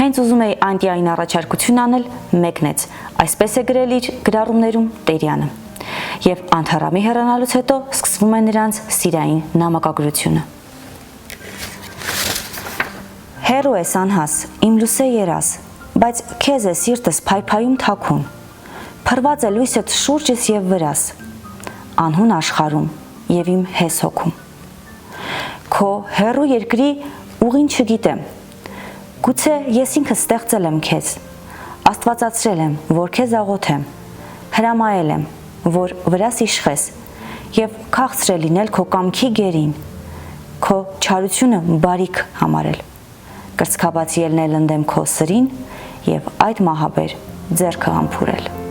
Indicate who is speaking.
Speaker 1: Հենց ուզում էի Անտիային առաջարկություն անել, մեկնեց, այսպես է գրել իր գրառումներում Տերյանը։ Եվ Անթառամի հեռանալուց հետո սկսվում է նրանց սիրային նամակագրությունը։ Հեռու ես անհաս, իմ լուսե երաս, բայց քեզ է սիրտս փայփայում թաքուն, փռված է լույսդ շուրջս և վրաս, անհուն աշխարհում և իմ հես հոգում։ Քո հեռու երկրի ուղին չգիտեմ, գուցե ես ինքս ստեղծել եմ քեզ, աստվածացրել եմ, որ քեզ աղոթեմ, հրամայել եմ, որ վրաս իշխես և քաղցր է լինել քո կամքի գերին, քո չարությունը բարիք համարել, կրծքաբաց ելնել ընդդեմ քո սրին և այդ մահաբեր ձեռքը համբուրել։